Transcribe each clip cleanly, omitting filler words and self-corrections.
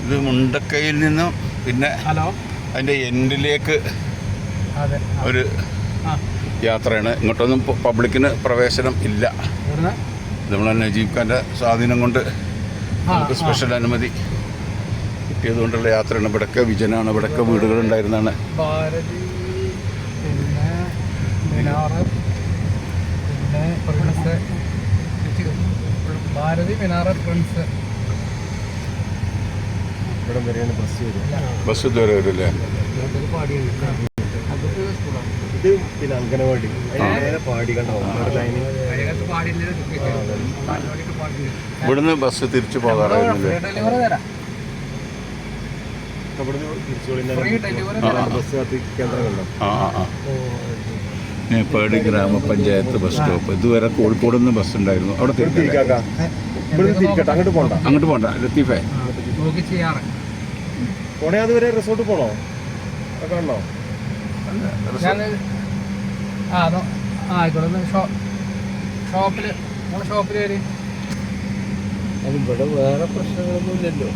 ഇത് മുണ്ടക്കയിൽ നിന്നും പിന്നെ അതിൻ്റെ എൻഡിലേക്ക് ഒരു യാത്രയാണ്. ഇങ്ങോട്ടൊന്നും പബ്ലിക്കിന് പ്രവേശനം ഇല്ല. നമ്മളെ നജീബ് ഖാൻ്റെ സ്വാധീനം കൊണ്ട് നമുക്ക് സ്പെഷ്യൽ അനുമതി കിട്ടിയതുകൊണ്ടുള്ള യാത്രയാണ്. ഇവിടെയൊക്കെ വിജനാണ്, ഇവിടെയൊക്കെ വീടുകളുണ്ടായിരുന്നാണ്. ബസ് ഇതുവരെ വരില്ലേ? ഇത് പിന്നെ അംഗനവാടി പാടി കണ്ടോ. ഇവിടുന്ന് ബസ് തിരിച്ചു പോകാറായിരുന്നില്ലേ? മേപ്പാടി ഗ്രാമപഞ്ചായത്ത് ബസ് സ്റ്റോപ്പ്. ഇതുവരെ കോഴിക്കോട് നിന്ന് ബസ് ഉണ്ടായിരുന്നു. അവിടെ അങ്ങോട്ട് പോണ്ട. ലത്തീഫേ പോണേ അതുവരെ റിസോർട്ട് പോണോ? കാണണോ? ഷോപ്പിൽ വരെ അതിവിടെ വേറെ പ്രശ്നങ്ങളൊന്നും ഇല്ലല്ലോ.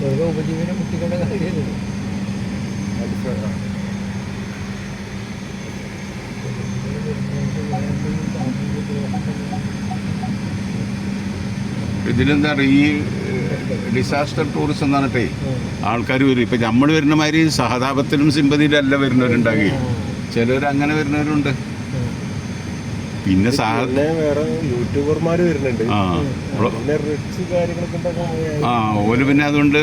വെറുതെ ഉപജീവനം മുട്ടിക്കേണ്ട കാര്യമില്ലല്ലോ. ഇതിലെന്താ പറയുക, ഈ ഡിസാസ്റ്റർ ടൂറിസം എന്ന് പറഞ്ഞിട്ടേ ആൾക്കാർ വരും. ഇപ്പം നമ്മൾ വരുന്ന മാതിരി സഹതാപത്തിലും സിമ്പതിയിലും അല്ല വരുന്നവരുണ്ടാകുക. ചിലർ അങ്ങനെ വരുന്നവരുണ്ട്. പിന്നെ വേറെ യൂട്യൂബർമാർ വരുന്നുണ്ട്. ഓല് പിന്നെ അതുകൊണ്ട്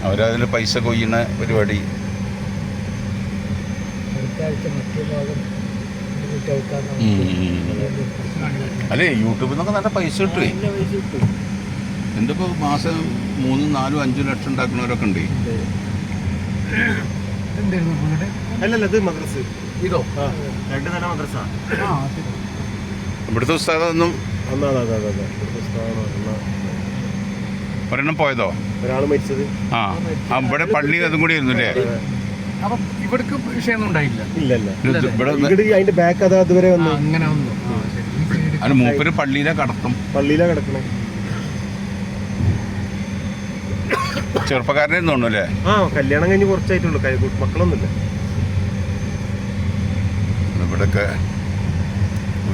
അവരതിൽ പൈസ കൊയ്യുന്ന പരിപാടി. അല്ലേ, യൂട്യൂബിൽ നിന്നൊക്കെ നല്ല പൈസ കിട്ടുവേ. എന്തിപ്പോൾ മാസം 3, 4, 5 ലക്ഷം ഉണ്ടാക്കുന്നവരൊക്കെ ഉണ്ട്. അല്ലല്ല, ഇത് മദ്രസ. ഇതോ 2 നില മദ്രസ. ഇവിടുത്തെ ഉസ്താദൊന്നും ഒരെണ്ണം പോയതോ? ഒരാൾ മരിച്ചത്. ഇവിടെ പള്ളി അതും കൂടി ആയിരുന്നു അല്ലേ? ഇവിടേക്ക് വിഷയമൊന്നും ഉണ്ടായില്ല. അതിന്റെ ബാക്ക് അത് അതുവരെ വന്നു. അങ്ങനെ വന്നു. അത് മൂപ്പര് പള്ളിയിലെ കിടക്കണേ. ചെറുപ്പക്കാരനെ തോന്നുന്നു അല്ലേ? കല്യാണം കഴിഞ്ഞ് കുറച്ചായിട്ടുള്ളൂ, മക്കളൊന്നുമില്ല. ഇവിടെയൊക്കെ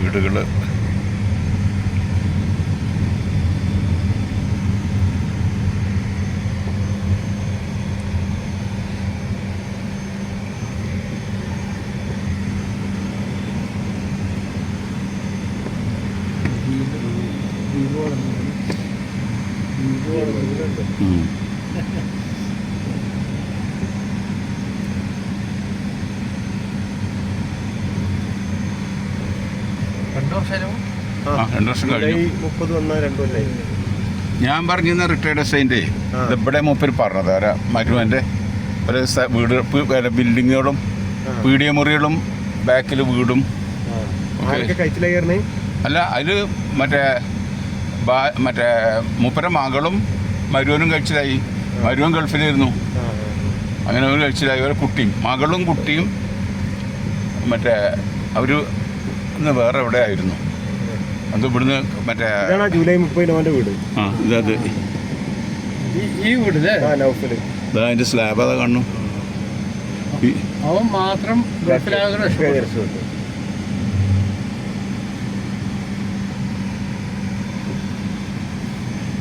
വീടുകള് ഞാൻ പറഞ്ഞിരുന്ന റിട്ടയർഡ് എസ്ഐൻ്റെ ഇവിടെ മൂപ്പര് പറഞ്ഞത് അവരെ മരുവൻ്റെ ഒരു വീട് ബിൽഡിങ്ങുകളും പീഡിയ മുറികളും ബാക്കിൽ വീടും. അല്ല, അതിൽ മറ്റേ മൂപ്പര മകളും മരുവനും കഴിച്ചിലായി. മരുവൻ ഗൾഫിലായിരുന്നു. അങ്ങനെ അവർ കഴിച്ചിലായി. ഒരു കുട്ടിയും മകളും കുട്ടിയും മറ്റേ അവർ ഇന്ന് വേറെ എവിടെ ആയിരുന്നു. അത് ഇവിടുന്ന് മറ്റേ ജൂലൈ 30 വീട്. ഇതത് ഈ വീട് അതിന്റെ സ്ലാബ് അതാ കാണുന്നു. അവൻ മാത്രം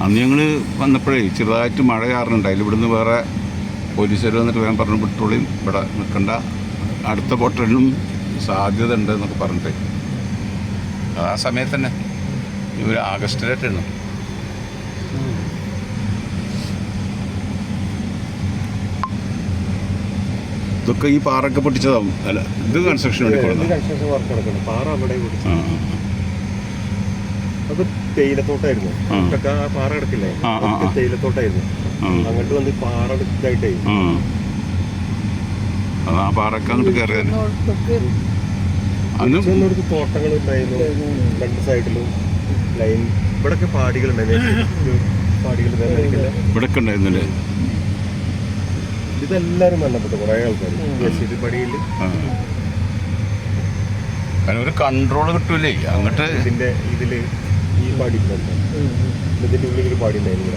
അന്ന് ഞങ്ങൾ വന്നപ്പോഴേ ചെറുതായിട്ട് മഴ കാരണുണ്ടായില്ല. ഇവിടുന്ന് വേറെ പോലീസുകാർ വന്നിട്ട് വേഗം പറഞ്ഞു വിട്ടോളിയും, ഇവിടെ നിൽക്കണ്ട, അടുത്ത ബോട്ടിലും സാധ്യത ഉണ്ട് എന്നൊക്കെ പറഞ്ഞിട്ട്. ആ സമയത്ത് തന്നെ ഒരു ആഗസ്റ്റിലായിട്ടായിരുന്നു. ഇതൊക്കെ ഈ പാറൊക്കെ പൊട്ടിച്ചതാവും. അല്ല, ഇത് കൺസ്ട്രക്ഷൻ വേണ്ടി പാറ അവിടെ അത് തേയിലത്തോട്ടായിരുന്നു. പാറ കിടക്കില്ലേ, തേയിലത്തോട്ടായിരുന്നു. അങ്ങോട്ട് വന്ന് പാറ ഇതായിട്ടേ ആ പാറൊക്കെ അങ്ങോട്ട് കയറിയാൽ അന്ന് തോട്ടങ്ങളുണ്ടായിരുന്നു 2 സൈഡിലും ലൈൻ. ഇവിടൊക്കെ പാടികളുണ്ടായിരുന്നു. ഇവിടൊക്കെ ഉണ്ടായിരുന്നല്ലേ? ഇതെല്ലാരും മരണപ്പെട്ടു കുറേ ആൾക്കാർ പടിയിൽ. ഒരു കൺട്രോൾ കിട്ടൂലേ അങ്ങോട്ട്. ഇതിന്റെ ഇതില് ഈ പാടി ഇതിന്റെ ഉള്ളിൽ ഒരു പാടി ഉണ്ടായിരുന്നു.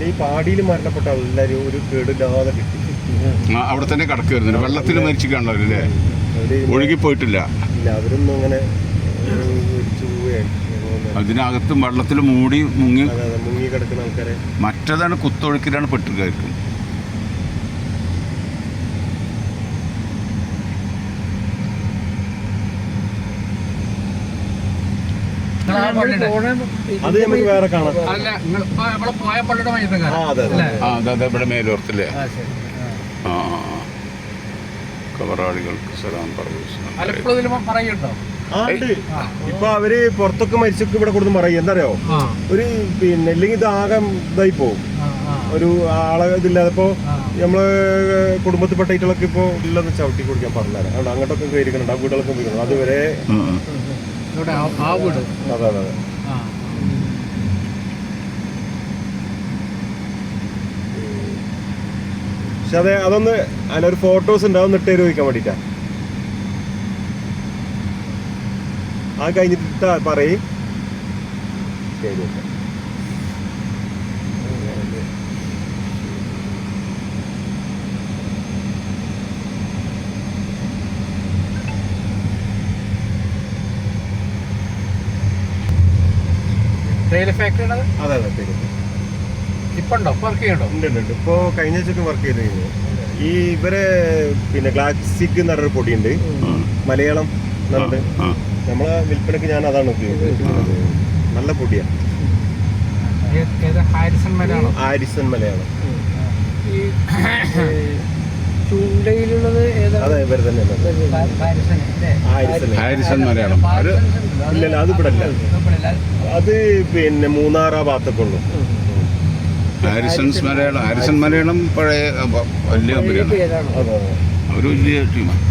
ഈ പാടിയിൽ മരണപ്പെട്ട എല്ലാവരും ഒരു കേടില്ലാതെ കിട്ടി. അവിടെ തന്നെ കിടക്കുമായിരുന്നു. വെള്ളത്തിൽ മരിച്ചു കാണല്ലേ, ഒഴുകി പോയിട്ടില്ല. ഇല്ല, അവരൊന്നും അങ്ങനെ അതിനകത്തും വെള്ളത്തിൽ മൂടി മുങ്ങി കിടക്കുന്ന ആൾക്കാരെ. മറ്റേതാണ് കുത്തൊഴുക്കിലാണ് പെട്ടിരിക്കും. അത് നമുക്ക് വേറെ കാണാം. ഇവിടെ മേലോർത്തില്ലേ കബറാളികൾക്ക് സലാം പറയുന്നുണ്ടോ? ഇപ്പൊ അവര് പുറത്തൊക്കെ മരിച്ചൊക്കെ ഇവിടെ കൊടുത്ത് പറയും. എന്താ ഒരു പിന്നെ ഇല്ലെങ്കിൽ ഇത് ആകെ ഇതായി പോവും, ഒരു ആളെ ഇതില്ലാതെ. ഇപ്പോ നമ്മള് കുടുംബത്തിൽപ്പെട്ട ഇറ്റളൊക്കെ ഇപ്പൊ ഇല്ലെന്ന് ചവിട്ടി കുടിക്കാൻ പറഞ്ഞാൽ അവിടെ അങ്ങോട്ടൊക്കെ കയറിക്കുന്നുണ്ട്. ആ വീടുകളൊക്കെ പോയിക്കണം. അതുവരെ അതെ അതെ. പക്ഷെ അതൊന്ന് അതിലൊരു ഫോട്ടോസ് ഉണ്ട്, അതൊന്ന് ഇട്ടേര് ചോദിക്കാൻ വേണ്ടിട്ടാ. ആ കഴിഞ്ഞിട്ട് പറയും. ശരി. അതെ അതെ. ഉണ്ട്. ഇപ്പോ കഴിഞ്ഞ ആഴ്ചയൊക്കെ വർക്ക് ചെയ്ത് കഴിഞ്ഞു. ഈ ഇവരെ പിന്നെ ക്ലാസിക് എന്ന് പറഞ്ഞൊരു പൊടിയുണ്ട്, മലയാളം എന്നുണ്ട്. നമ്മളെ വിൽപ്പനക്ക് ഞാൻ അതാണ് ഉപയോഗിക്കുന്നത്. നല്ല പൊടിയാണ്. ഹാരിസൺ മലയാളം. ചൂണ്ടയിലുള്ളത് അതെ, ഇവര് തന്നെ. ഹാരിസൺ മലയാളം ഇല്ലല്ല, അത് ഇവിടെ അല്ല. അത് പിന്നെ മൂന്നാർ ആ ഭാഗത്തൊക്കെ ഉള്ളു. ഹാരിസൺ മലയാളം പഴയ വലിയ കമ്പനിയാണ്, ഒരു വലിയ ടീമാണ്.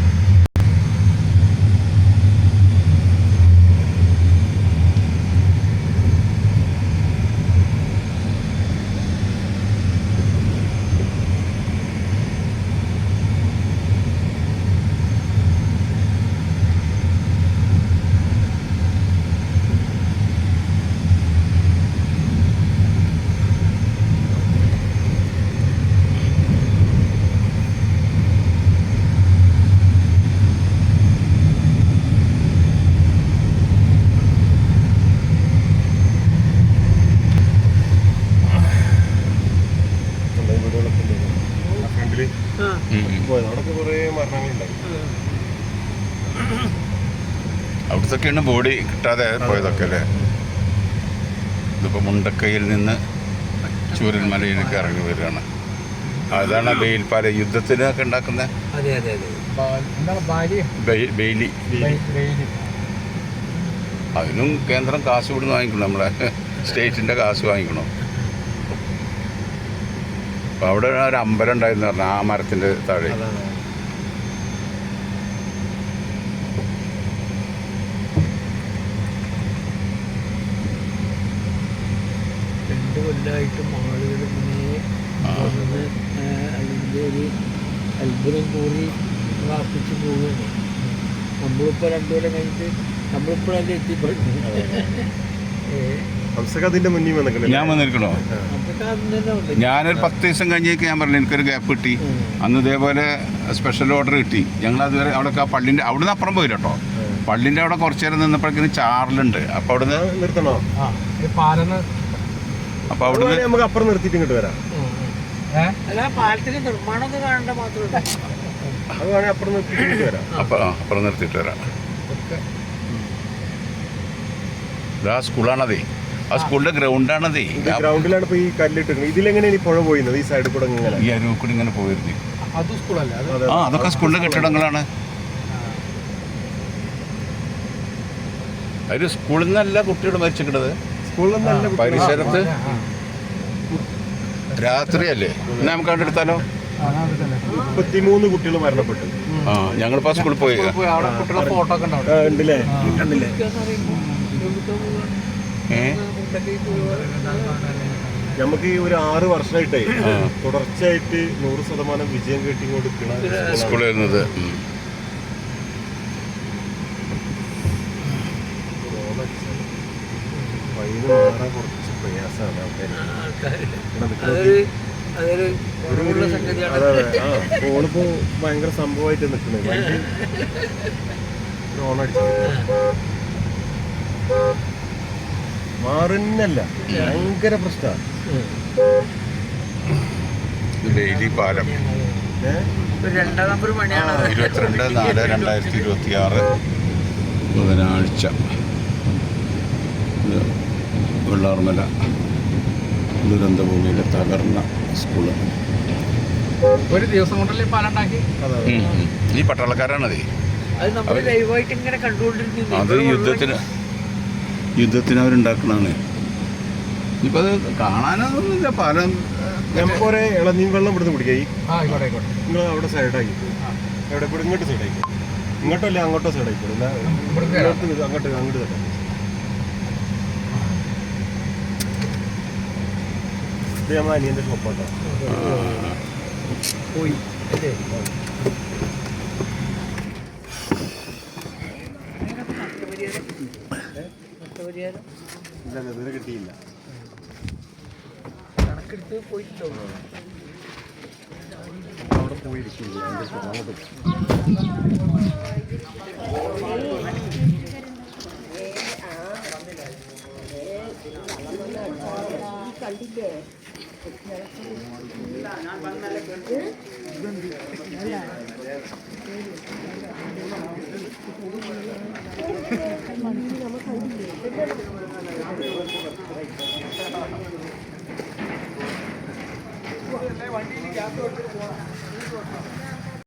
അവിടുത്തൊക്കെയാണ് ബോഡി കിട്ടാതെ പോയതൊക്കെ അല്ലേ. ഇതിപ്പോ മുണ്ടക്കയിൽ നിന്ന് ചൂരൽമലയിലേക്ക് ഇറങ്ങി വരികയാണ്. അതാണ് ബെയിൽപാല യുദ്ധത്തിനൊക്കെ ഉണ്ടാക്കുന്ന ബെയിലി. അതിനും കേന്ദ്രം കാശ് ഇവിടുന്ന് വാങ്ങിക്കണം, നമ്മളെ സ്റ്റേറ്റിന്റെ കാശ് വാങ്ങിക്കണം. അപ്പൊ അവിടെ ഒരു അമ്പലം ഉണ്ടായിരുന്നു പറഞ്ഞ ആ മരത്തിന്റെ താഴെ. കൊല്ലമായിട്ടും ആളുകൾ ഇങ്ങനെ അതിൻ്റെ ഒരു അത്ഭുതം കൂടി പ്രാർത്ഥിച്ചു പോവുകയാണ്. നമ്മളിപ്പോൾ 2 കൊല്ലം കഴിഞ്ഞിട്ട് നമ്മളിപ്പോഴല്ലേ എത്തിപ്പെടുന്നത്. ഞാൻ വന്നിരിക്കണോ? ഞാനൊരു 10 ദിവസം കഴിഞ്ഞേക്ക് ഞാൻ പറഞ്ഞു എനിക്കൊരു ഗ്യാപ്പ് കിട്ടി. അന്ന് ഇതേപോലെ സ്പെഷ്യൽ ഓർഡർ കിട്ടി. ഞങ്ങൾ അതുവരെ അവിടെ ആ പള്ളിൻ്റെ അവിടുന്ന് അപ്പുറം പോയില്ല കേട്ടോ. പള്ളിൻ്റെ അവിടെ കുറച്ച് നേരം നിന്നപ്പോഴേക്കും ചാറലുണ്ട്. അപ്പോൾ അവിടുന്ന് നിർത്തണോ? അപ്പോൾ അവിടുന്ന് നമുക്ക് അപ്പുറം നിർത്തിയിട്ട് ഇങ്ങോട്ട് വരാം. പാലത്തിന്റെ നിർമ്മാണം കാണേണ്ട മാത്രമല്ല, അപ്പുറം നിർത്തിയിട്ട് വരാം. അപ്പുറം നിർത്തിയിട്ട് വരാം. ആ സ്കൂളാണതേ, ആ സ്കൂളിന്റെ ഗ്രൗണ്ടാണതേ. ഗ്രൗണ്ടിലാണ് ഇപ്പൊ ഈ കല്ലിട്ടിരുന്നത്. ഇതിലെങ്ങനെയാണ് ഈ പുഴ പോയിരുന്നത്? ഈ സൈഡിൽ കൂടെ ഇങ്ങനെ ഈ അരുവിൽ കൂടി ഇങ്ങനെ പോയിരുന്നു. ആ അതൊക്കെ സ്കൂളിന്റെ കെട്ടിടങ്ങളാണ്. അതിൽ സ്കൂളിൽ നിന്നല്ല കുട്ടികൾ മരിച്ചിട്ടുള്ളത്. സ്കൂളിൽ നിന്നല്ല, പരിസരത്ത് രാത്രിയല്ലേ. നമുക്ക് കണ്ടെടുത്താലോ? 33 കുട്ടികൾ മരണപ്പെട്ടു. ആ ഞങ്ങളിപ്പോ സ്കൂളിൽ പോയി ഫോട്ടോ ഒക്കെ ഉണ്ടല്ലേ? കണ്ടില്ലേ? നമുക്ക് ഈ ഒരു 6 വർഷമായിട്ടേ തുടർച്ചയായിട്ട് 100% വിജയം കിട്ടി കൊടുക്കുന്ന സ്കൂളിൽ വരുന്നത്. ഇത് മാറാൻ കുറച്ച് പ്രയാസമാണ് ആൾക്കാർ. അതൊരു കുറവുള്ള സംഗതിയാണ്. അതെ ആ ഫോണിപ്പോ ഭയങ്കര സംഭവമായിട്ട് നിൽക്കുന്നത്. വണ്ടി ഓണടിച്ചു മാറുന്നല്ല, ഭയങ്കര പ്രശ്നമാണ്. ഡെയിലി പാലം 2 നമ്പർ പണിയാണ്. 22/4/2026 ബുധനാഴ്ച. ഇത് വെള്ളാർമല ദുരന്തഭൂമിയിലെ തകർന്ന സ്കൂള്. ഒരു ദിവസം കൊണ്ടല്ലേ പാലുണ്ടാക്കി. ഈ പട്ടാളക്കാരാണതേ. അത് നമ്മൾ ലൈവായിട്ട് ഇങ്ങനെ കണ്ടുകൊണ്ടിരുന്നു. അത് യുദ്ധത്തിന് അവരുണ്ടാക്കണതാണ്. ഇപ്പം അത് കാണാനൊന്നുമില്ല. പാലം നമുക്കൊരു ഇളനീർ വെള്ളം ഇവിടുന്ന് കുടിക്കാം. ആയിക്കോട്ടെ. നിങ്ങൾ അവിടെ സൈഡാക്കി എവിടെ കൂടെ ഇങ്ങോട്ട് സൈഡാക്കി, ഇങ്ങോട്ടല്ല അങ്ങോട്ടോ സൈഡായിക്കോളൂ. അങ്ങോട്ട് തന്നെ ഇത് നമ്മളെ അനിയൻ്റെ ഷോപ്പാട്ടോ. പോയി അല്ലേ? ഇല്ല ഇതുവരെ കിട്ടിയില്ല. കണക്കെടുത്ത് പോയിട്ടുണ്ടോ? അവിടെ പോയിരിക്കില്ല. അങ്ങോട്ട് കണ്ടില്ലേ